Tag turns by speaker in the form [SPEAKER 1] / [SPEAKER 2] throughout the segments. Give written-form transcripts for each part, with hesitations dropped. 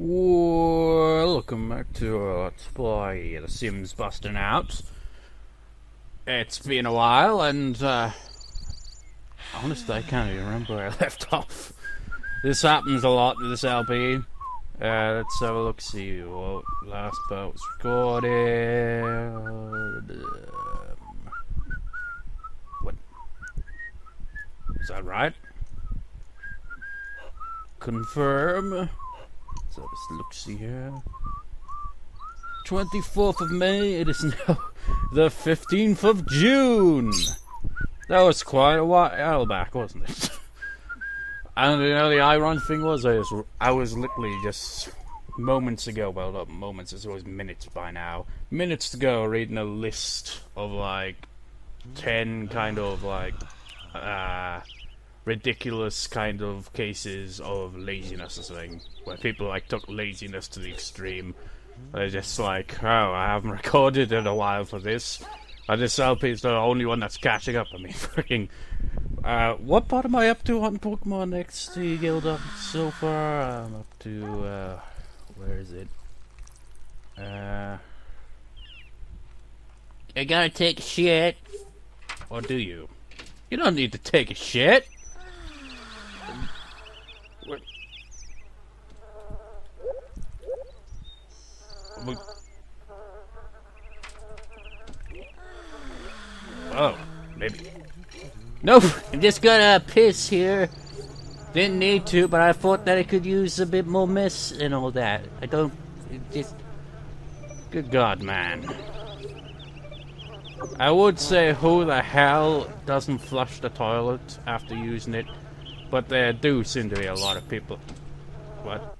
[SPEAKER 1] Welcome back to Let's Play The Sims Bustin' Out. It's been a while, and honestly, I can't even remember where I left off. This happens a lot with this LP. Let's have a look, see what last part was recorded. What? Is that right? Confirm. So let's look, see here. 24th of May, it is now the 15th of June. That was quite a while back, wasn't it? And you know, the ironic thing was, I was literally just moments ago, well not moments, it's always minutes by now, minutes ago reading a list of like 10 kind of like ridiculous kind of cases of laziness or something, where people like took laziness to the extreme. They're just like, oh, I haven't recorded in a while for this. This LP is the only one that's catching up. I mean, freaking. What part am I up to on Pokemon XT Guild up so far? I'm up to, where is it? You gotta take a shit. Or do you? You don't need to take a shit. Oh, maybe. Nope, I'm just gonna piss here. Didn't need to, but I thought that I could use a bit more mist and all that. I don't... just... Good God, man. I would say who the hell doesn't flush the toilet after using it, but there do seem to be a lot of people. What?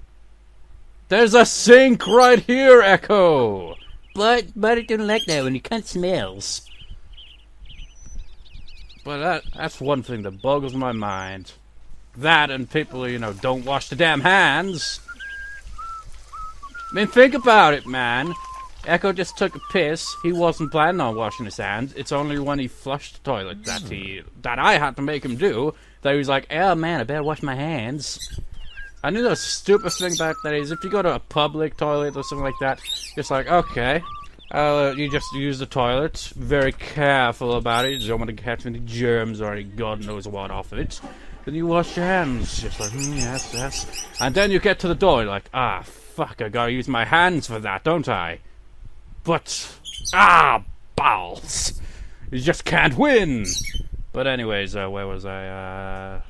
[SPEAKER 1] There's a sink right here, Ecco! But I don't like that when you can't smells. But that's one thing that boggles my mind. That and people, you know, don't wash the damn hands. I mean, think about it, man. Ecco just took a piss. He wasn't planning on washing his hands. It's only when he flushed the toilet that I had to make him do that he was like, oh man, I better wash my hands. I knew the stupid thing about that is if you go to a public toilet or something like that, it's like, okay, you just use the toilet, very careful about it, you don't want to catch any germs or any God knows what off of it. Then you wash your hands, just like, yes. And then you get to the door, you're like, ah, fuck, I gotta use my hands for that, don't I? But, balls! You just can't win! But anyways, where was I?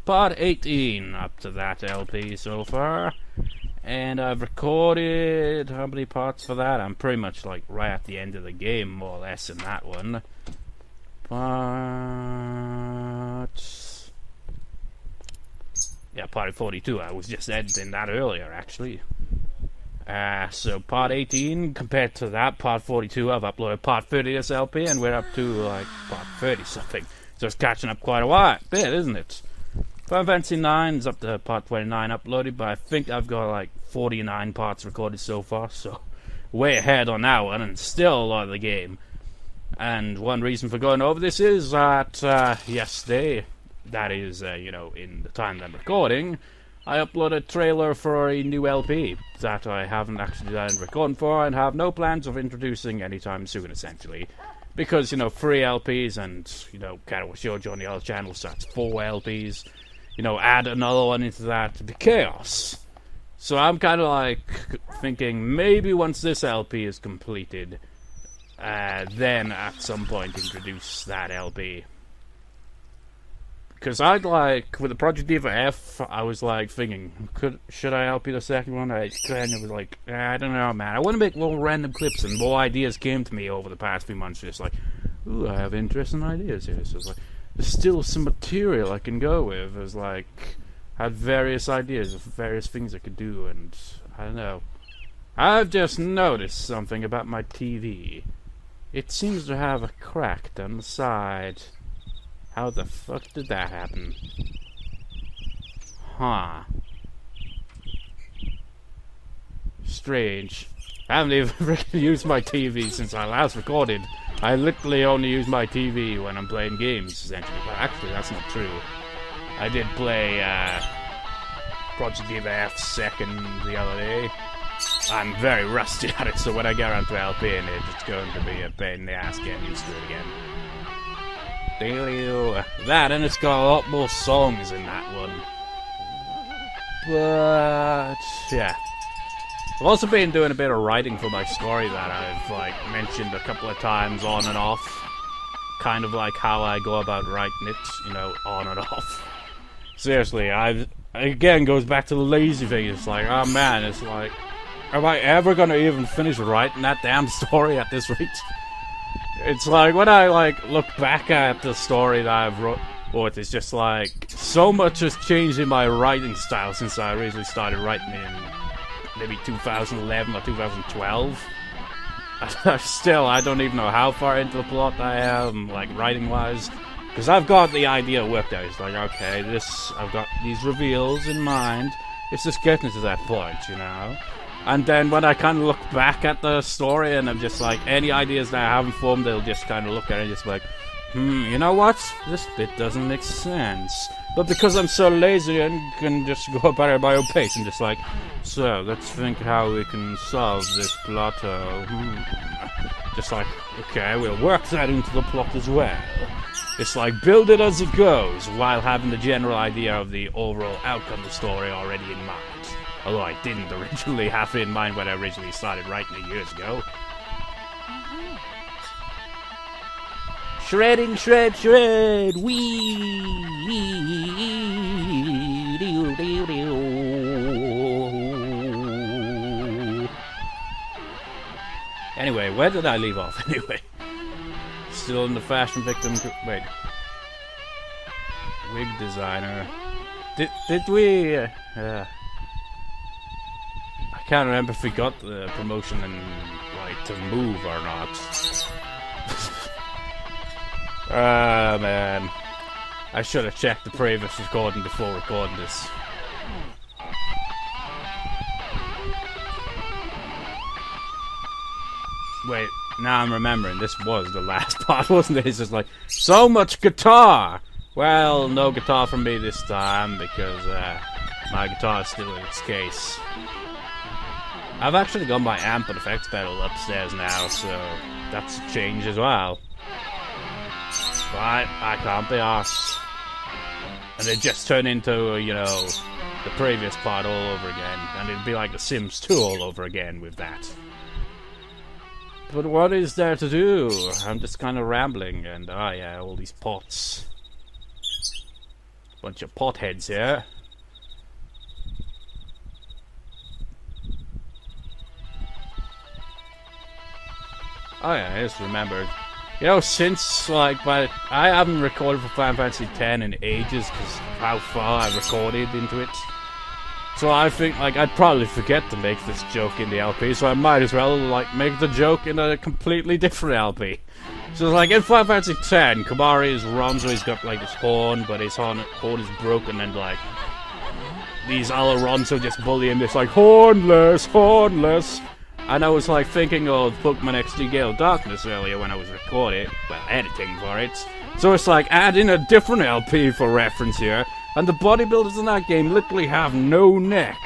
[SPEAKER 1] Part 18 up to that LP so far. And I've recorded how many parts for that? I'm pretty much like right at the end of the game, more or less, in that one. Part 42. I was just editing that earlier, actually. So part 18 compared to that, part 42, I've uploaded part 30 of this LP, and we're up to like part 30 something. So it's catching up quite a bit, isn't it? Final Fantasy 9 is up to part 29 uploaded, but I think I've got like 49 parts recorded so far, so way ahead on that one, and still a lot of the game. And one reason for going over this is that yesterday, that is, you know, in the time that I'm recording, I uploaded a trailer for a new LP that I haven't actually done recording for and have no plans of introducing anytime soon, essentially. Because, you know, 3 LPs and, you know, Karawa Shoujo on the other channel, so that's 4 LPs. You know, add another one into that, to be chaos. So I'm kind of like thinking maybe once this LP is completed, then at some point introduce that LP. Because I'd like, with the Project Diva F, I was like thinking, should I LP the second one? I kind of was like, I don't know, man. I want to make little random clips, and more ideas came to me over the past few months. Just like, ooh, I have interesting ideas here. So it's like, there's still some material I can go with. There's like, had various ideas of various things I could do, and I don't know. I've just noticed something about my TV. It seems to have a crack down the side. How the fuck did that happen? Huh. Strange. I haven't even really used my TV since I last recorded. I literally only use my TV when I'm playing games, essentially. Well, actually, that's not true. I did play, Project Diva F second the other day. I'm very rusty at it, so when I get around to LP, it's going to be a pain in the ass getting used to it again. That, and it's got a lot more songs in that one. But yeah, I've also been doing a bit of writing for my story that I've like mentioned a couple of times on and off. Kind of like how I go about writing it, you know, on and off. Seriously, again goes back to the lazy thing. It's like, oh man, it's like, am I ever gonna even finish writing that damn story at this rate? It's like when I like look back at the story that I've wrote, it's just like so much has changed in my writing style since I originally started writing in maybe 2011 or 2012. Still, I don't even know how far into the plot I am, like writing wise, because I've got the idea worked out. It's like, okay, I've got these reveals in mind. It's just getting to that point, you know. And then when I kind of look back at the story and I'm just like, any ideas that I haven't formed, they'll just kind of look at it and just like, you know what? This bit doesn't make sense. But because I'm so lazy and can just go about it at my own pace and just like, so let's think how we can solve this plot. Just like, okay, we'll work that into the plot as well. It's like build it as it goes while having the general idea of the overall outcome of the story already in mind. Although I didn't originally have it in mind when I originally started writing it years ago. Shredding, shred, shred, wee. Anyway, where did I leave off anyway? Still in the fashion victim. Wait. Wig designer. Did we? I can't remember if we got the promotion and like to move or not. Ah, man. I should have checked the previous recording before recording this. Wait, now I'm remembering, this was the last part, wasn't it? It's just like, so much guitar! Well, no guitar from me this time, because my guitar is still in its case. I've actually got my amp and effects pedal upstairs now, so that's a change as well. But I can't be arsed. And it just turned into, you know, the previous part all over again. And it'd be like The Sims 2 all over again with that. But what is there to do? I'm just kind of rambling, and oh yeah, all these pots. Bunch of potheads here. Oh yeah, I just remembered. You know, since, like, I haven't recorded for Final Fantasy X in ages, because how far I recorded into it. So I think, like, I'd probably forget to make this joke in the LP, so I might as well, like, make the joke in a completely different LP. So, like, in Final Fantasy X, Kamari is Ronzo, he's got, like, this horn, but his horn is broken, and, like, these other Ronzo just bully him, it's like, hornless, hornless. And I was like thinking of Pokemon XD Gale Darkness earlier when I was recording, well, editing for it. So it's like adding a different LP for reference here, and the bodybuilders in that game literally have no neck.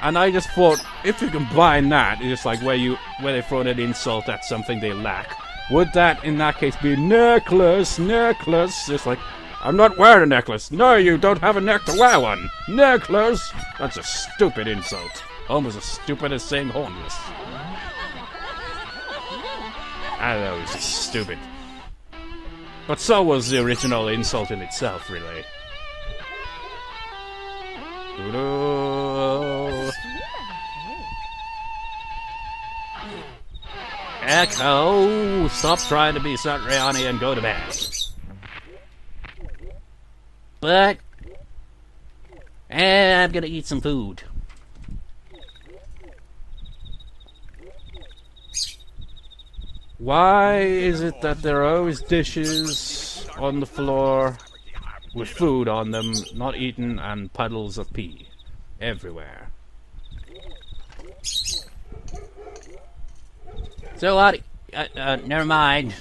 [SPEAKER 1] And I just thought, if you combine that, it's just like where they throw an insult at something they lack. Would that in that case be necklace, necklace? Just like, I'm not wearing a necklace. No, you don't have a neck to wear one. Necklace. That's a stupid insult. Almost as stupid as saying hornless. I don't know, it's just stupid. But so was the original insult in itself, really. Ecco! Stop trying to be Satriani and go to bed. But I'm gonna eat some food. Why is it that there are always dishes on the floor with food on them, not eaten, and puddles of pee everywhere? So what? Never mind.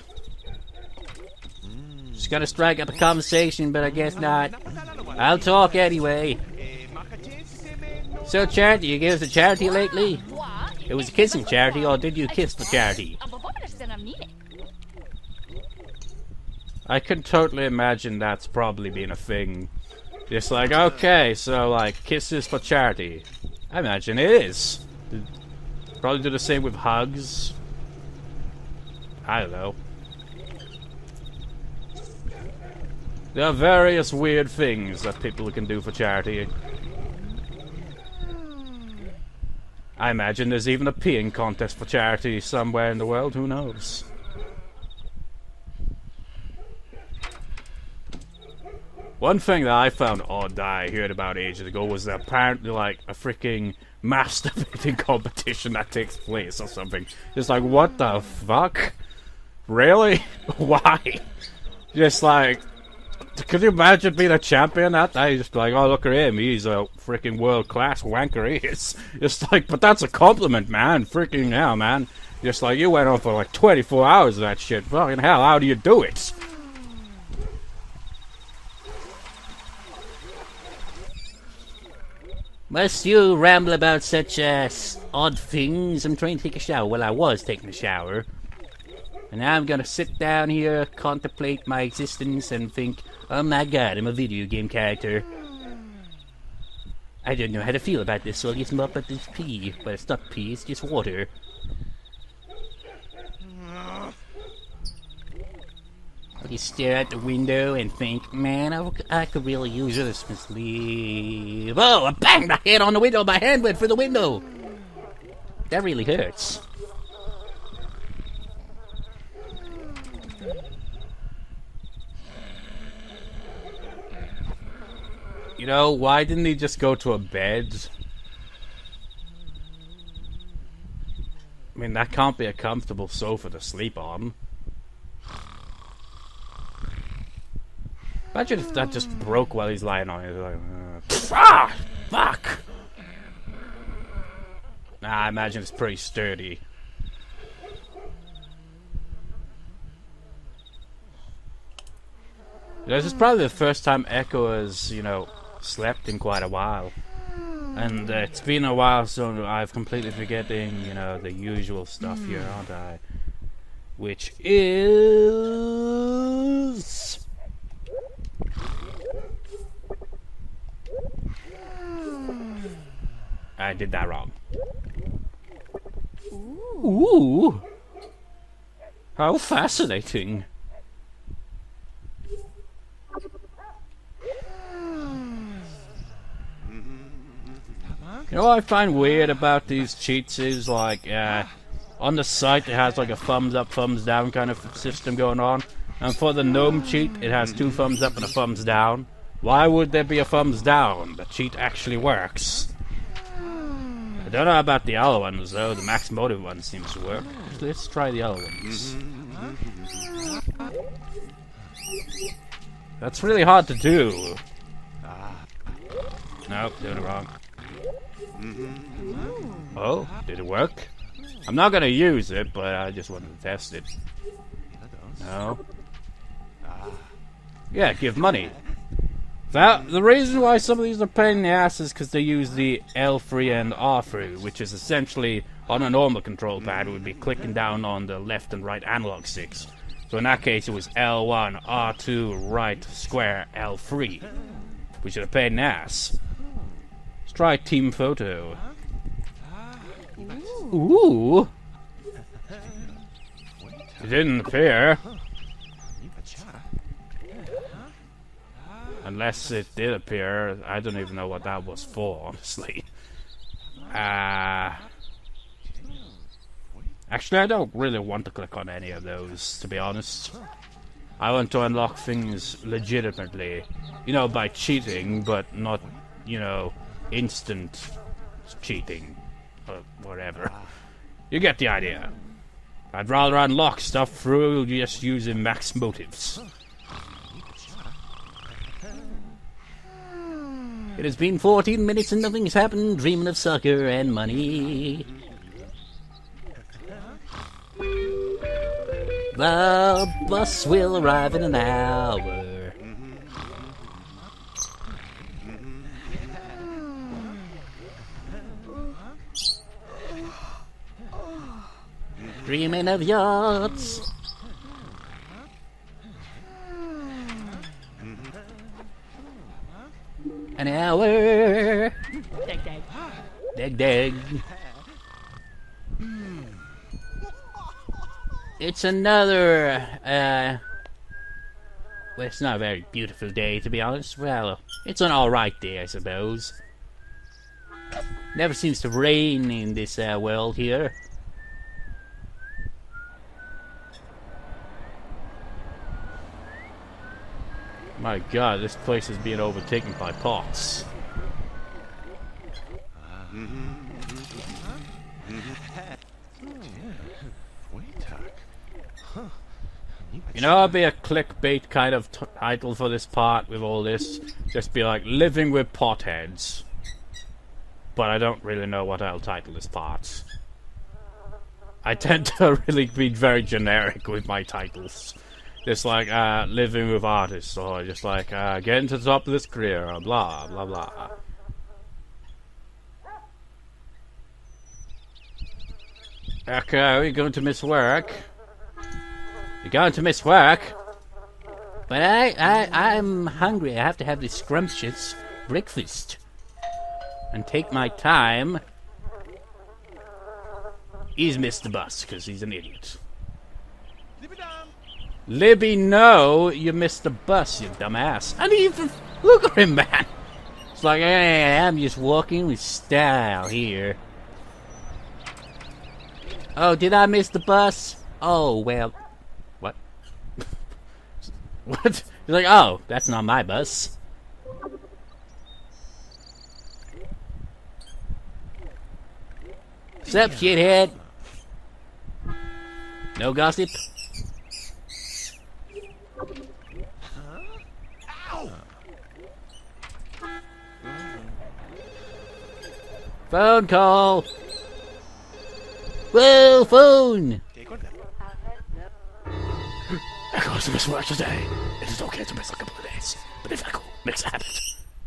[SPEAKER 1] Just gonna strike up a conversation, but I guess not. I'll talk anyway. So, Charity, you gave us a charity lately? It was a kissing charity, or did you kiss for charity? I can totally imagine that's probably been a thing. Just like, okay, so like, kisses for charity. I imagine it is. Probably do the same with hugs. I don't know. There are various weird things that people can do for charity. I imagine there's even a peeing contest for charity somewhere in the world, who knows? One thing that I found odd that I heard about ages ago was that apparently like a freaking masturbating competition that takes place or something. It's like, what the fuck? Really? Why? Just like, could you imagine being a champion at that? You just be like, oh, look at him, he's a freaking world-class wanker, he is. Just like, but that's a compliment, man. Freaking hell, man. Just like, you went on for like 24 hours of that shit. Fucking hell, how do you do it? Must you ramble about such odd things? I'm trying to take a shower. Well, I was taking a shower. And now I'm gonna sit down here, contemplate my existence, and think, oh my god, I'm a video game character. I don't know how to feel about this, so I'll get some up at this pee. But it's not pee, it's just water. You stare out the window and think, man, I could really use this some sleep. Oh, I banged my head on the window, my hand went for the window. That really hurts. You know, why didn't he just go to a bed? I mean, that can't be a comfortable sofa to sleep on. Imagine if that just broke while he's lying on it. Like, ah! Fuck! Nah, I imagine it's pretty sturdy. This is probably the first time Ecco has, you know, slept in quite a while. And it's been a while, so I've completely forgetting, you know, the usual stuff here, aren't I? Which is... I did that wrong. Ooh! How fascinating. You know what I find weird about these cheats is, like, on the site it has like a thumbs up, thumbs down kind of system going on. And for the gnome cheat, it has 2 thumbs up and a thumbs down. Why would there be a thumbs down? The cheat actually works. I don't know about the other ones, though. The max motive one seems to work. Let's try the other ones. That's really hard to do. Nope, doing it wrong. Oh, did it work? I'm not gonna use it, but I just wanted to test it. No. Yeah, give money. The reason why some of these are pain in the ass is because they use the L3 and R3, which is essentially, on a normal control pad, would be clicking down on the left and right analog sticks. So in that case, it was L1, R2, right, square, L3, which is a pain in the ass. Let's try team photo. Ooh! It didn't appear. Unless it did appear, I don't even know what that was for, honestly. Actually, I don't really want to click on any of those, to be honest. I want to unlock things legitimately. You know, by cheating, but not, you know, instant cheating. Or whatever. You get the idea. I'd rather unlock stuff through just using max motives. It has been 14 minutes and nothing's happened, dreaming of soccer and money. The bus will arrive in an hour. Dreaming of yachts. An hour. Dig, dig. Dig, dig. It's another, well, it's not a very beautiful day, to be honest. Well, it's an alright day, I suppose. Never seems to rain in this world here. My god, this place is being overtaken by pots. You know, it'd be a clickbait kind of title for this part with all this. Just be like, living with potheads. But I don't really know what I'll title this part. I tend to really be very generic with my titles. Just like, living with artists, or just like, getting to the top of this career, or blah, blah, blah. Okay, you're going to miss work. You're going to miss work. But I'm hungry. I have to have this scrumptious breakfast. And take my time. He's missed the bus, because he's an idiot. Libby, no, you missed the bus, you dumbass. And even look at him, man. It's like, hey, I'm just walking with style here. Oh, did I miss the bus? Oh, well. What? What? He's like, oh, that's not my bus. What's up, shithead? No gossip? Phone call! Whoa, phone! Ecco to miss work today. It is okay to miss a couple of days, but if Ecco makes a habit,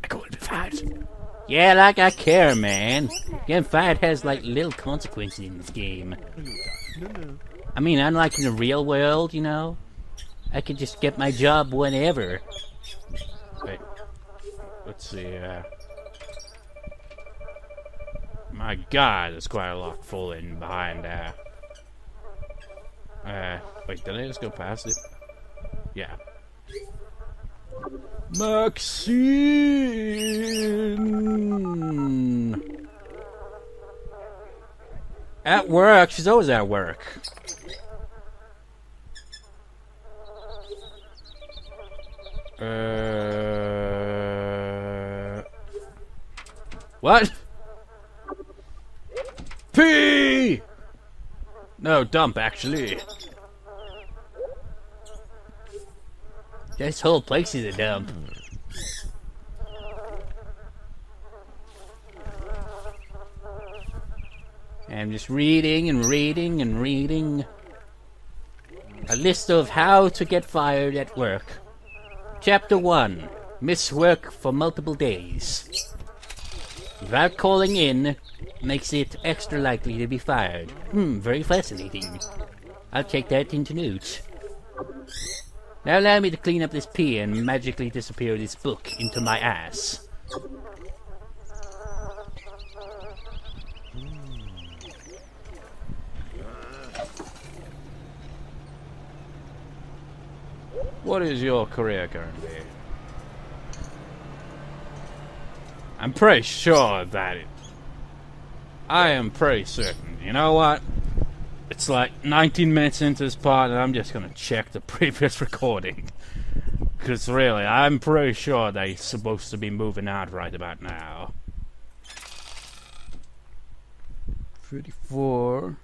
[SPEAKER 1] Ecco will be fired. Yeah, like I care, man. Getting fired has like little consequences in this game. I mean, unlike in the real world, you know, I could just get my job whenever. Wait, let's see. My god, there's quite a lot falling behind there. Wait, did I just go past it? Yeah. Maxine! At work? She's always at work. What? Pee! No, dump, actually. This whole place is a dump. I'm just reading and reading and reading. A list of how to get fired at work. Chapter 1. Miss work for multiple days. Without calling in, makes it extra likely to be fired. Very fascinating. I'll take that into note. Now allow me to clean up this pee and magically disappear this book into my ass. What is your career currently? I'm pretty sure that I am pretty certain. You know what? It's like 19 minutes into this part and I'm just gonna check the previous recording. Because really, I'm pretty sure they're supposed to be moving out right about now. 34.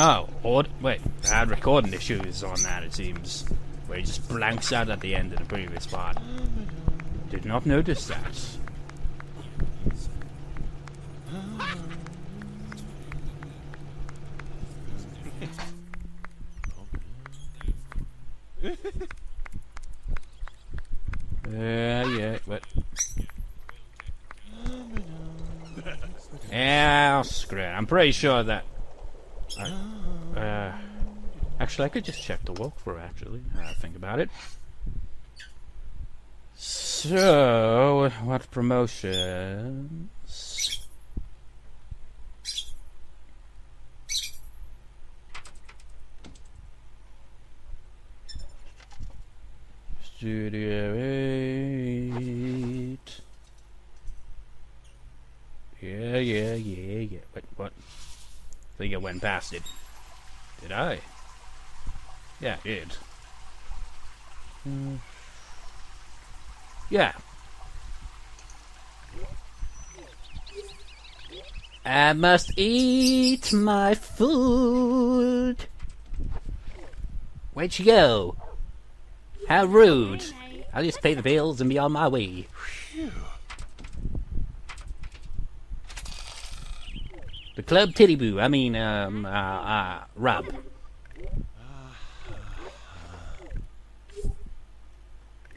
[SPEAKER 1] Oh, wait, I had recording issues on that, it seems. Where he just blanks out at the end of the previous part. Did not notice that. Yeah, what? I'm pretty sure that... actually, I could just check the walkthrough, actually. Think about it. So, what promotions? Studio 8. Yeah. Wait, what? I think I went past it. Did I? Yeah, I did. Yeah. I must eat my food. Where'd she go? How rude. I'll just pay the bills and be on my way. Whew. The club titty boo. I mean, Rob.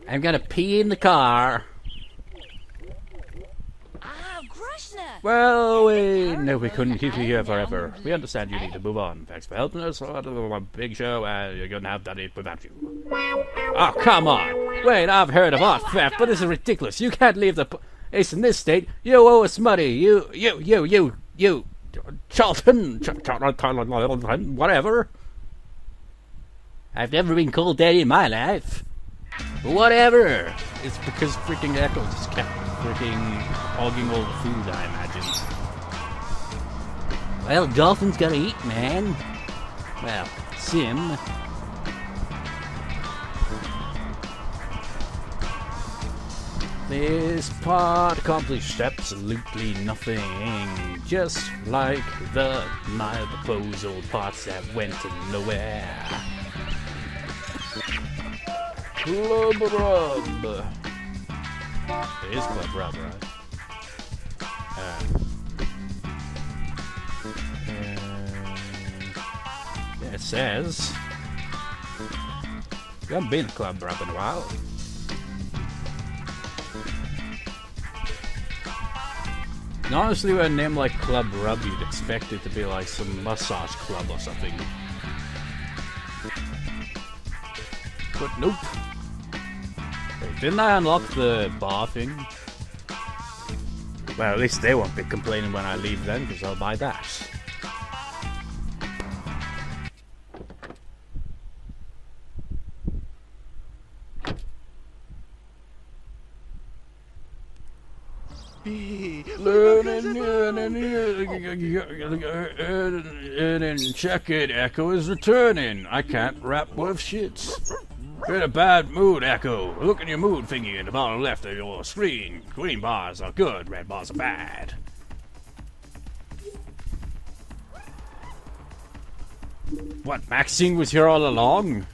[SPEAKER 1] I'm gonna pee in the car. Well, no, we couldn't keep you here forever. We understand you need to move on. Thanks for helping us. A big show, and you're gonna have done it without you. Oh, come on. Wait, I've heard of art theft, but this is ridiculous. You can't leave the place in this state. You owe us money. You, Charlton, whatever. I've never been called that in my life. Whatever. It's because freaking Ecco just kept freaking hogging all the food, I imagine. Well, dolphins gotta eat, man. Well, Sim. This part accomplished absolutely nothing. Just like my proposal parts that went nowhere. Club Rub. It is Club Rub, right? Yeah, it says. You haven't been to Club Rub in a while. And honestly, with a name like Club Rub, you'd expect it to be like some massage club or something. But nope. Wait, didn't I unlock the bar thing? Well, at least they won't be complaining when I leave then, because I'll buy that. Learning, check it, Ecco is returning. I can't rap worth shit. You're in a bad mood, Ecco. Look at your mood thingy in the bottom left of your screen. Green bars are good, red bars are bad. What, Maxine was here all along?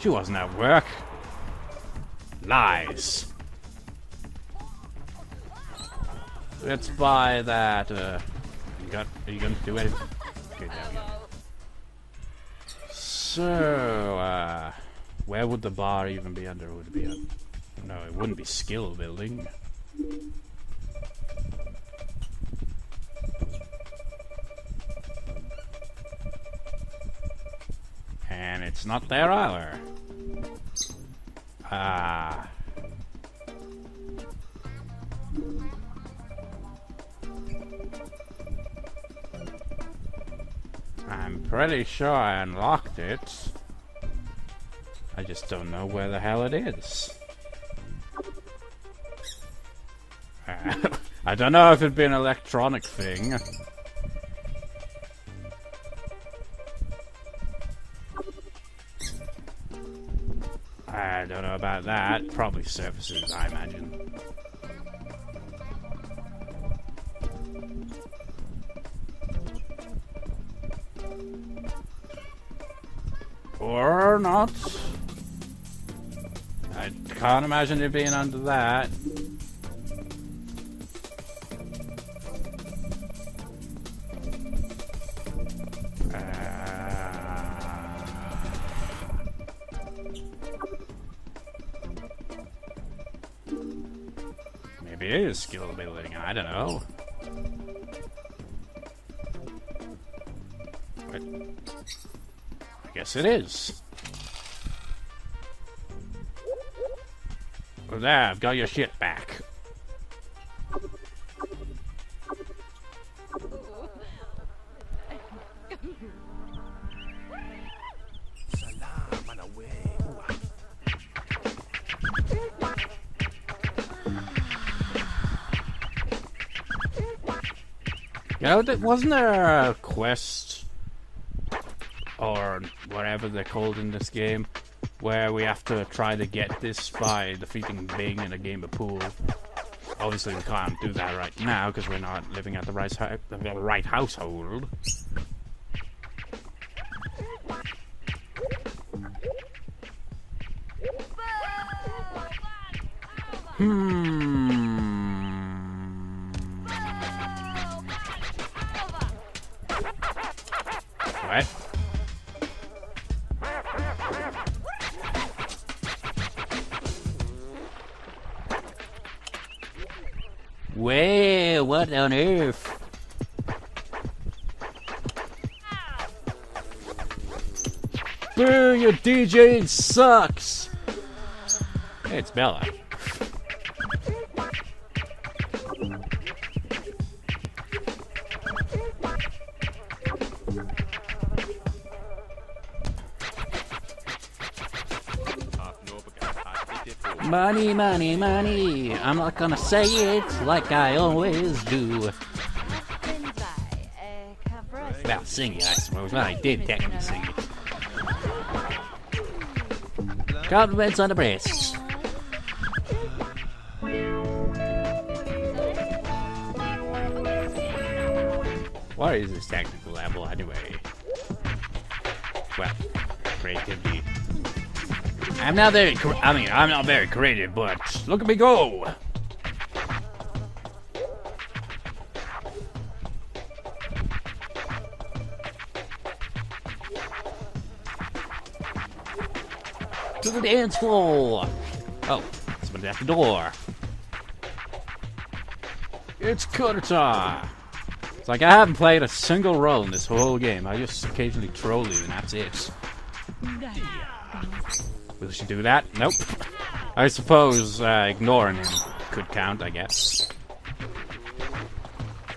[SPEAKER 1] She wasn't at work. Lies. Let's buy that, are you gonna do anything? Okay, there we go. So, where would the bar even be under? Would it be no, it wouldn't be skill building. And it's not there either. I'm pretty sure I unlocked it. I just don't know where the hell it is. I don't know if it'd be an electronic thing. I don't know about that. Probably surfaces, I imagine. Or not. I can't imagine it being under that. Maybe it is skill building, I don't know. Guess it is. Well, there, I've got your shit back. You know, wasn't there a quest, or whatever they're called in this game, where we have to try to get this by defeating Bing in a game of pool? Obviously we can't do that right now, because we're not living at the right household. What? Well, what on earth? Boo, your DJ sucks! Hey, it's Bella. Money, money, money. I'm not gonna say it like I always do. Well, sing it, I suppose. Well, I did technically sing it. Compliments on the breasts. What is this technical level anyway? Well, creativity. I'm not very creative, but look at me go! To the dance floor! Oh, somebody's at the door. It's cutter time! It's like I haven't played a single role in this whole game. I just occasionally troll you and that's it. Will she do that? Nope. I suppose ignoring him could count, I guess.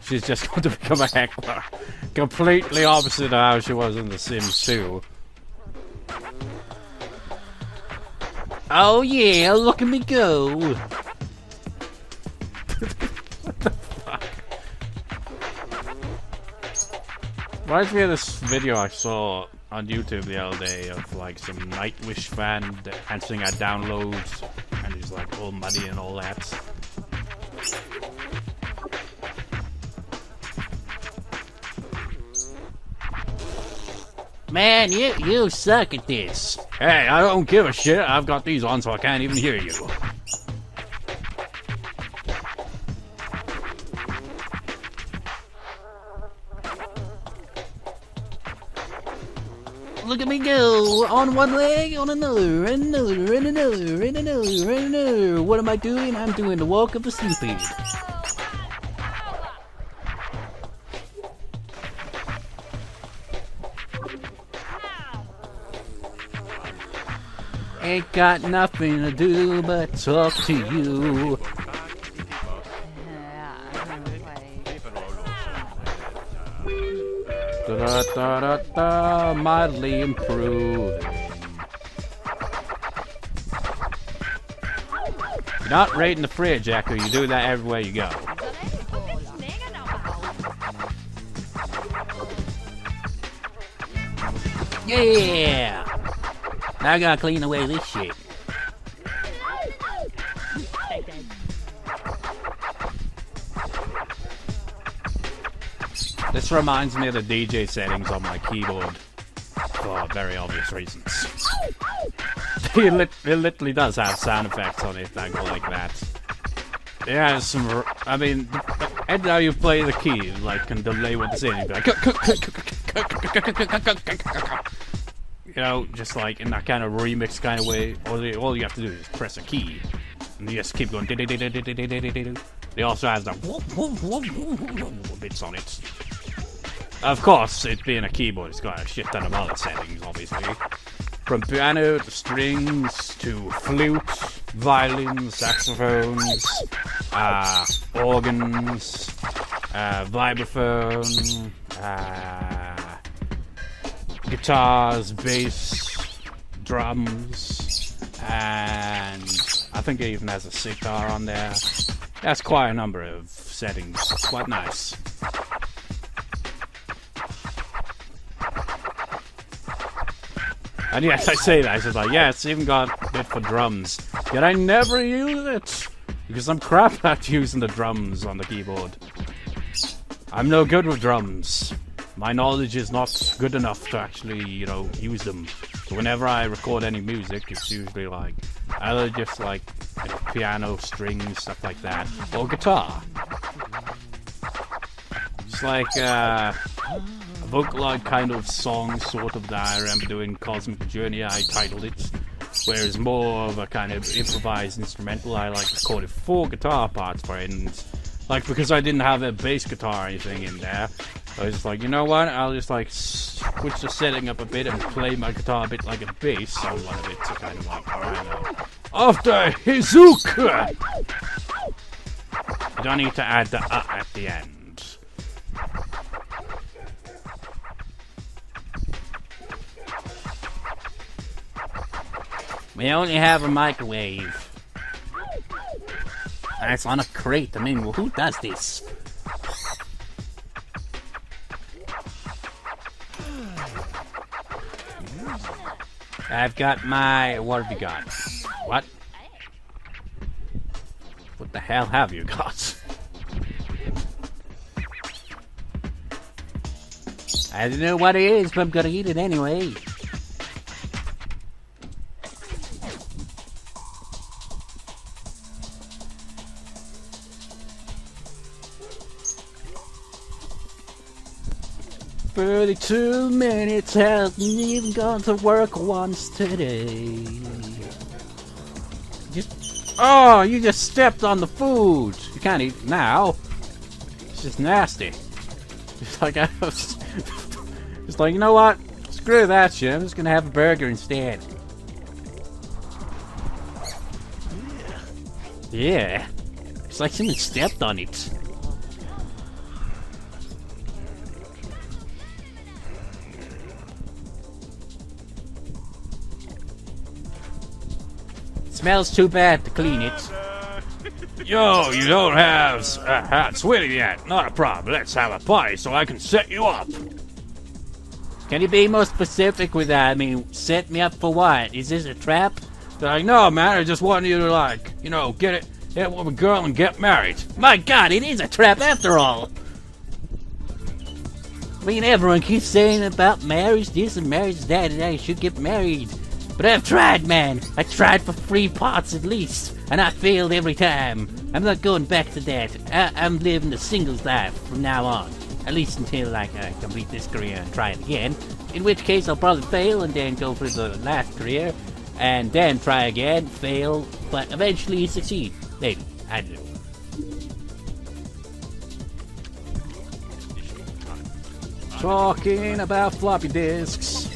[SPEAKER 1] She's just going to become a heckler. Completely opposite of how she was in The Sims 2. Oh yeah, look at me go! What the fuck? Reminds me of this video I saw on YouTube the other day of like some Nightwish fan answering our downloads, and he's like all muddy and all that. Man, you suck at this. Hey, I don't give a shit. I've got these on so I can't even hear you. Look at me go! On one leg, on another, and another, and another, and another, and another. What am I doing? I'm doing the walk of the sleepy. Ain't got nothing to do but talk to you. Da-da-da-da-da, mildly improving. You're not raiding the fridge, Ecco. You do that everywhere you go. Yeah! Now I gotta clean away this shit. This reminds me of the DJ settings on my keyboard for very obvious reasons. It literally does have sound effects on it that go like that. Yeah, some. I mean, and now you play the key, like, can delay what it's in. You'd be like, you know, just like in that kind of remix kind of way. All you have to do is press a key, and you just keep going. It also has the bits on it. Of course, it being a keyboard, it's got a shit ton of other settings, obviously. From piano to strings to flute, violins, saxophones, organs, vibraphone, guitars, bass, drums, and I think it even has a sitar on there. That's quite a number of settings. Quite nice. And yes, I say that. It's just like, yeah, it's even got a bit for drums. Yet I never use it. Because I'm crap at using the drums on the keyboard. I'm no good with drums. My knowledge is not good enough to actually, you know, use them. So whenever I record any music, it's usually like, either just like, you know, piano, strings, stuff like that. Or guitar. It's like, Vocaloid kind of song, sort of, that I remember doing Cosmic Journey, I titled it. Whereas more of a kind of improvised instrumental, I like recorded 4 guitar parts for it. And, like, because I didn't have a bass guitar or anything in there, I was just like, you know what, I'll just like switch the setting up a bit and play my guitar a bit like a bass on one of it to kind of like, I know. After Hizuka! You don't need to add the at the end. We only have a microwave. And it's on a crate. I mean, well, who does this? I've got my... What have you got? What? What the hell have you got? I don't know what it is, but I'm gonna eat it anyway. "32 minutes, hasn't even gone to work once today." Oh, you just stepped on the food. You can't eat now. It's just nasty. It's like, it's like, you know what? Screw that shit. I'm just gonna have a burger instead. Yeah. It's like someone stepped on it. Smells too bad to clean it. Yo, you don't have a hot sweaty yet. Not a problem. Let's have a party so I can set you up. Can you be more specific with that? I mean, set me up for what? Is this a trap? They're like, no, man, I just want you to, like, you know, get with a girl and get married. My God, it is a trap after all. I mean, everyone keeps saying about marriage this and marriage that, and I should get married. But I've tried, man. I tried for 3 parts at least, and I failed every time. I'm not going back to that. I'm living a singles life from now on. At least until, like, I complete this career and try it again. In which case, I'll probably fail and then go for the last career. And then try again, fail, but eventually succeed. Maybe. I don't know. Talking about floppy disks.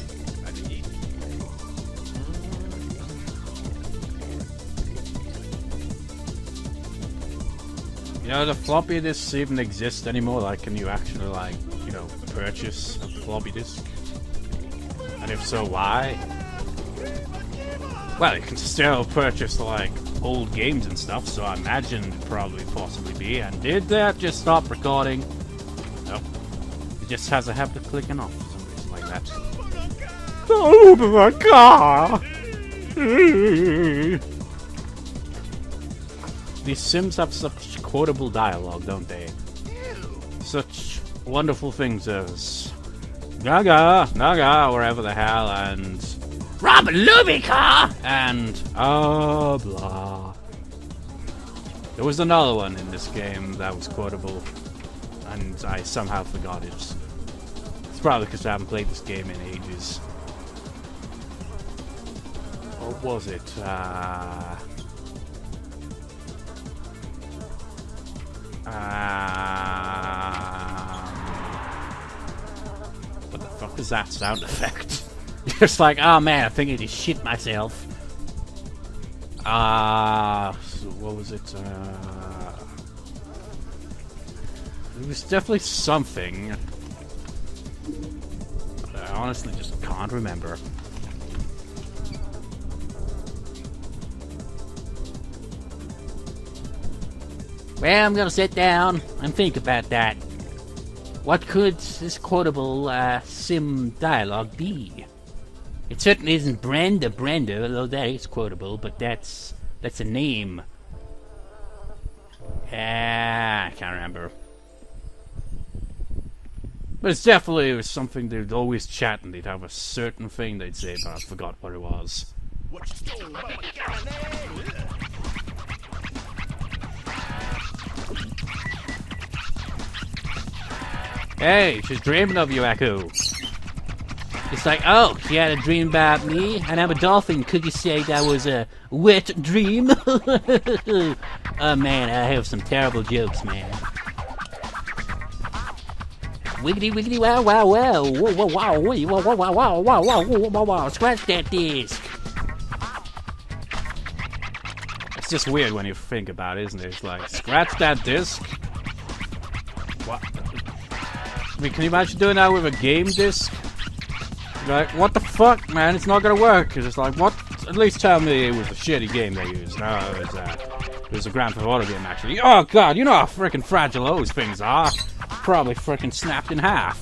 [SPEAKER 1] You know, the floppy disks even exist anymore? Like, can you actually, like, you know, purchase a floppy disk? And if so, why? Well, you can still purchase, like, old games and stuff, so I imagine it'd probably possibly be. And did that just stop recording? Nope. It just has a habit of clicking off for some reason like that. Oh my God! These Sims have such quotable dialogue, don't they? Such wonderful things as Naga, wherever the hell, and Rob Lubica, and blah. There was another one in this game that was quotable, and I somehow forgot it. It's probably because I haven't played this game in ages. What was it? fuck is that sound effect? Just like, oh man, I think I just shit myself. So what was it? It was definitely something. But I honestly just can't remember. Well, I'm gonna sit down and think about that. What could this quotable sim dialogue be? It certainly isn't Brenda, although that is quotable, but that's a name. I can't remember. But it's definitely something they'd always chat and they'd have a certain thing they'd say, but I forgot what it was. Hey, she's dreaming of you, Ecco. It's like, oh, she had a dream about me, and I'm a dolphin. Could you say that was a wet dream? Oh man, I have some terrible jokes, man. Wiggity wiggity wow wow wow. Whoa whoa wow wow wow wow wow wow wow wow wow. Scratch that disc. It's just weird when you think about it, isn't it? It's like, scratch that disc? What? I mean, can you imagine doing that with a game disc? Like, what the fuck, man? It's not gonna work. It's like, what? At least tell me it was a shitty game they used. No, it was a Grand Theft Auto game, actually. Oh, God, you know how freaking fragile those things are. Probably freaking snapped in half.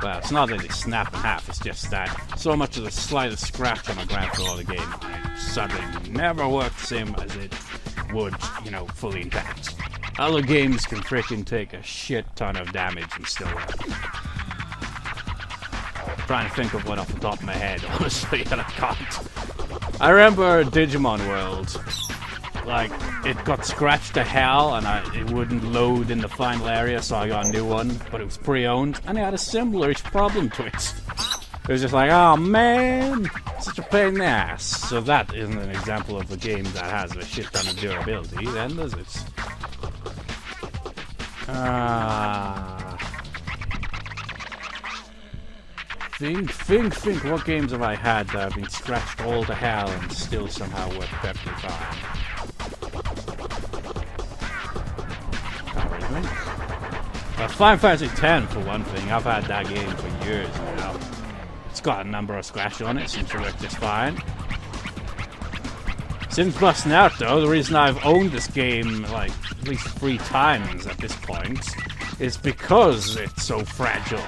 [SPEAKER 1] Well, it's not that they snap in half. It's just that so much of the slightest scratch on a Grand Theft Auto game suddenly never work the same as it would, you know, fully intact. Other games can freaking take a shit ton of damage and still work. Trying to think of one off the top of my head, honestly, and I can't. I remember Digimon World. Like, it got scratched to hell, and it wouldn't load in the final area, so I got a new one, but it was pre-owned, and it had a similar-ish problem to it. It was just like, oh man, such a pain in the ass. So that isn't an example of a game that has a shit ton of durability, then, does it? Think, what games have I had that have been scratched all to hell and still somehow work perfectly fine? Can't really think. Final Fantasy X, for one thing. I've had that game for years now. It's got a number of scratches on it, seems to work just fine. Since busting out, though, the reason I've owned this game, like, at least 3 times at this point, is because it's so fragile.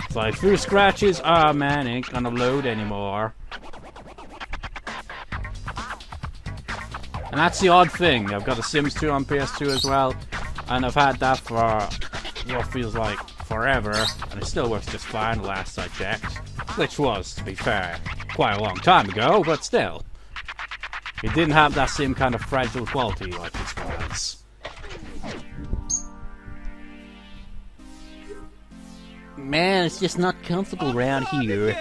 [SPEAKER 1] It's like, few scratches, ah man, ain't gonna load anymore. And that's the odd thing. I've got The Sims 2 on PS2 as well, and I've had that for what feels like forever, and it still works just fine last I checked. Which was, to be fair, quite a long time ago, but still. It didn't have that same kind of fragile quality like this one does. Man, it's just not comfortable around here.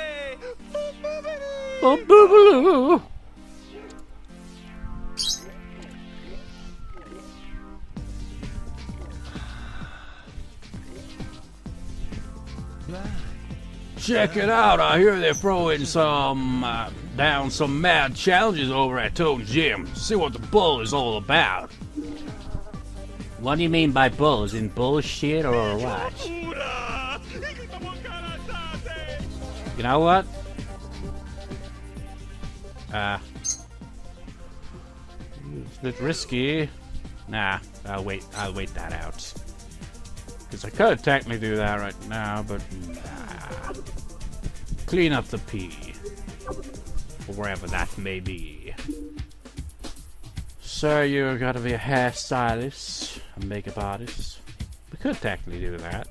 [SPEAKER 1] Check it out, I hear they're throwing down some mad challenges over at Toad's Gym. See what the bull is all about. What do you mean by bull? Is in bullshit or what? You know what? It's a bit risky. Nah, I'll wait that out. Because I could technically do that right now, but nah. Clean up the pee. Or wherever that may be. So you're gotta be a hairstylist, a makeup artist. We could technically do that.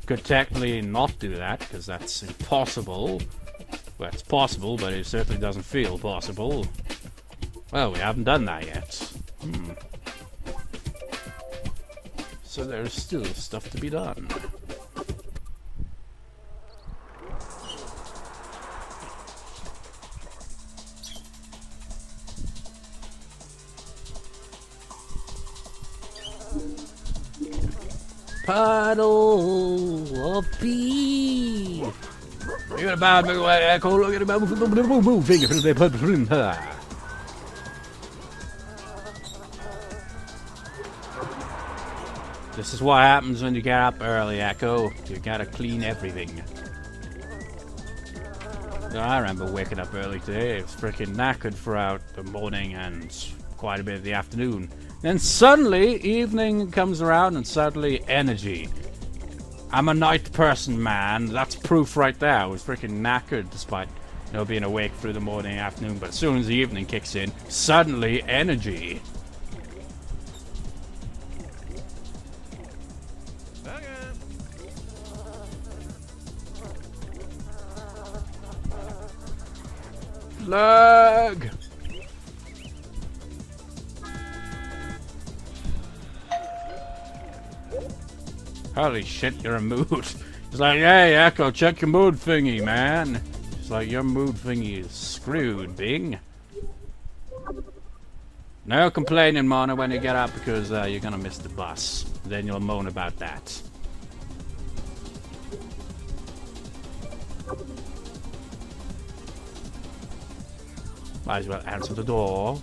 [SPEAKER 1] Could technically not do that, because that's impossible. Well, it's possible, but it certainly doesn't feel possible. Well, we haven't done that yet. So there's still stuff to be done. puddle of pee. Look at about Echo. Look at about moving. This is what happens when you get up early, Echo. You gotta clean everything. I remember waking up early today. I was freaking knackered throughout the morning and quite a bit of the afternoon. Then suddenly, evening comes around and suddenly energy. I'm a night person, man. That's proof right there. I was freaking knackered despite, being awake through the morning and afternoon. But as soon as the evening kicks in, suddenly energy. Lag! Holy shit, you're a mood. It's like, hey, Echo, check your mood thingy, man. It's like, your mood thingy is screwed, Bing. No complaining, Mona, when you get up because you're gonna miss the bus. Then you'll moan about that. Might as well answer the door.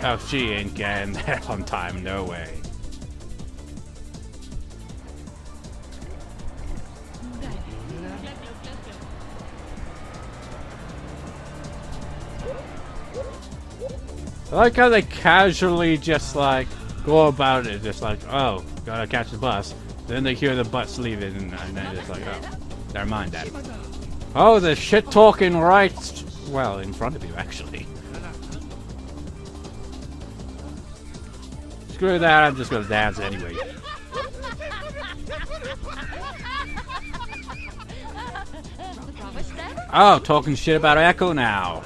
[SPEAKER 1] Oh, she ain't getting there on time, no way. I like how they casually just like go about it, just like, oh, gotta catch the bus. Then they hear the bus leaving, and then it's like, oh, never mind that. Oh, the shit talking right, well, in front of you, actually. Screw that, I'm just gonna dance anyway. Oh, talking shit about Echo now.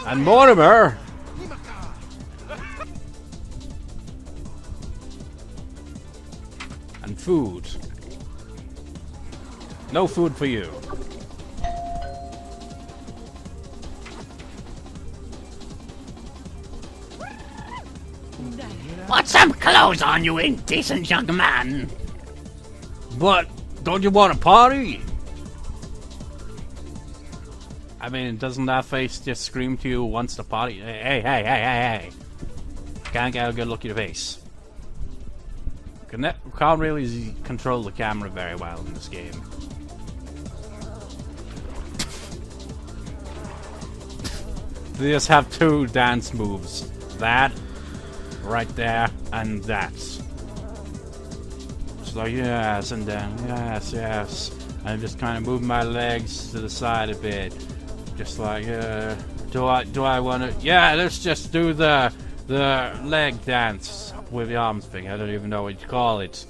[SPEAKER 1] And Mortimer! And food. No food for you. Put some clothes on, you indecent young man! But, don't you want a party? I mean, doesn't that face just scream to you once the party? Hey. Can't get a good look at your face. Can't really control the camera very well in this game. They just have two dance moves. That, right there, and that. It's like, yes, and then, yes. I'm just kind of moving my legs to the side a bit. Just like, do I want to? Yeah, let's just do the leg dance with the arms thing. I don't even know what you call it.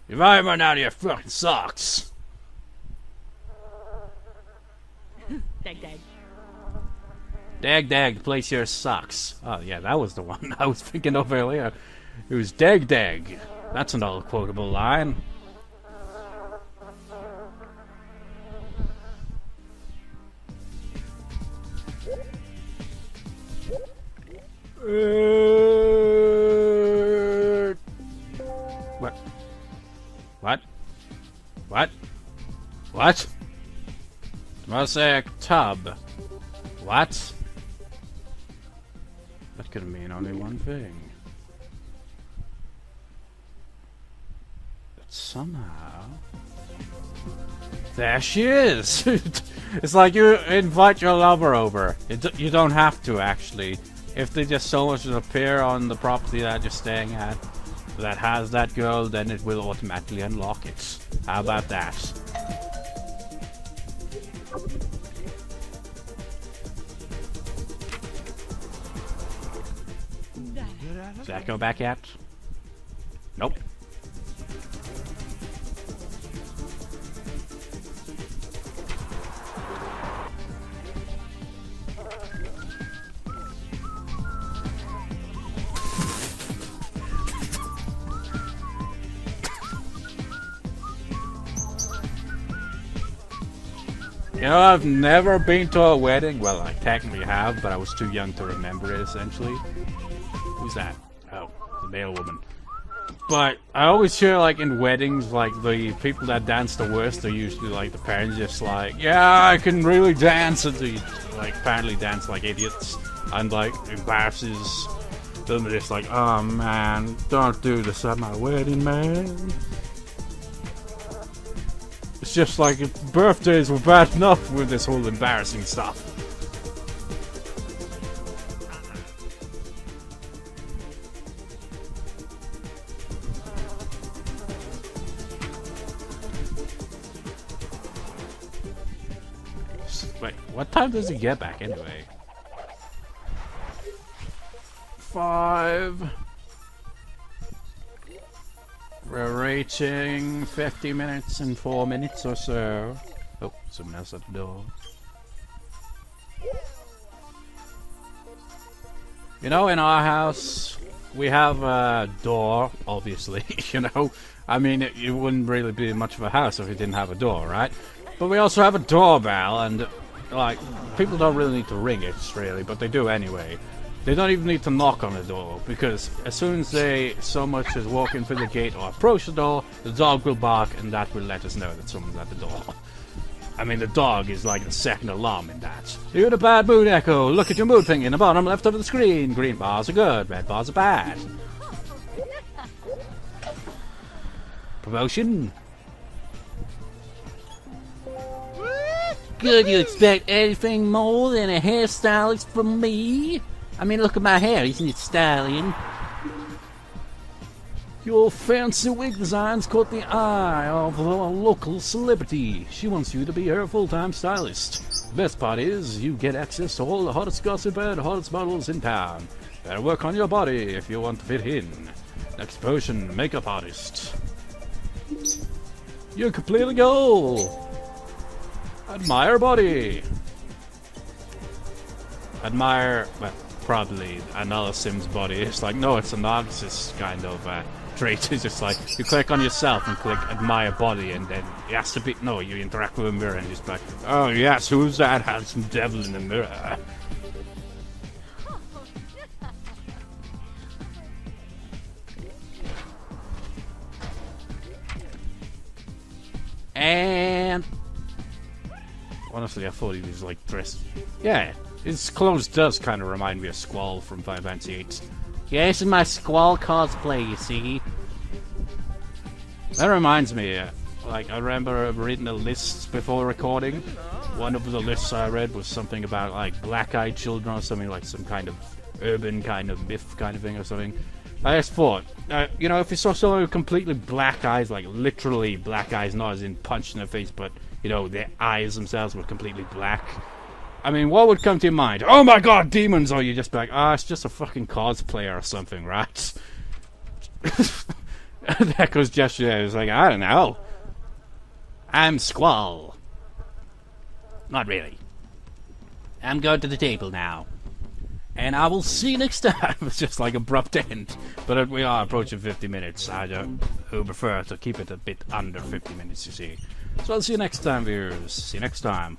[SPEAKER 1] You might run out of your fucking socks. Dag, place your socks. Oh yeah, that was the one I was thinking of earlier. It was dag. That's another quotable line. What? Mosaic tub. What? That could mean only one thing. But somehow... There she is! It's like you invite your lover over. You don't have to, actually. If they just so much as appear on the property that you're staying at that has that girl, then it will automatically unlock it. How about that? Does that go back yet? Nope. You know, I've never been to a wedding. Well, I technically have, but I was too young to remember it, essentially. Who's that? Oh, the male woman. But I always hear, like, in weddings, like, the people that dance the worst are usually, like, the parents just like, yeah, I can really dance, and they, like, apparently dance like idiots, and, like, embarrasses them. They're just like, oh, man, don't do this at my wedding, man. It's just like, if birthdays were bad enough with this whole embarrassing stuff. Wait, what time does he get back anyway? 5. We're reaching 50 minutes and 4 minutes or so. Oh, someone else at the door. You know, in our house, we have a door, obviously, you know. I mean, it wouldn't really be much of a house if it didn't have a door, right? But we also have a doorbell, and, like, people don't really need to ring it, really, but they do anyway. They don't even need to knock on the door, because as soon as they so much as walk in through the gate or approach the door, the dog will bark, and that will let us know that someone's at the door. I mean, the dog is like the second alarm in that. You're in a bad mood, Ecco. Look at your mood thing in the bottom left of the screen. Green bars are good, red bars are bad. Promotion? Could you expect anything more than a hairstylist from me? I mean, look at my hair, isn't it styling? Your fancy wig designs caught the eye of a local celebrity. She wants you to be her full-time stylist. Best part is, you get access to all the hottest gossip and hottest models in town. Better work on your body if you want to fit in. Next person, makeup artist. You completely go. Admire body. Admire, well, probably another Sim's body. It's like, no, it's a narcissist kind of trait. It's just like, you click on yourself and click admire body, and then it has to be, no, you interact with a mirror and just like, oh yes, who's that handsome devil in the mirror? And honestly, I thought he was like dressed. Yeah, his clothes does kind of remind me of Squall from Final Fantasy VIII. Yeah, this is my Squall cosplay, you see. That reminds me, like, I remember reading the lists before recording. One of the lists I read was something about, like, black-eyed children or something, like some kind of urban kind of myth kind of thing or something. I just thought, you know, if you saw someone with completely black eyes, like literally black eyes, not as in punched in the face, but, you know, their eyes themselves were completely black. I mean, what would come to your mind? Oh my god, demons! Or you just be like, ah, it's just a fucking cosplayer or something, right? Echo's gesture is like, I don't know. I'm Squall. Not really. I'm going to the table now. And I will see you next time. It's just like abrupt end. But we are approaching 50 minutes. I would prefer to keep it a bit under 50 minutes, you see. So I'll see you next time, viewers. See you next time.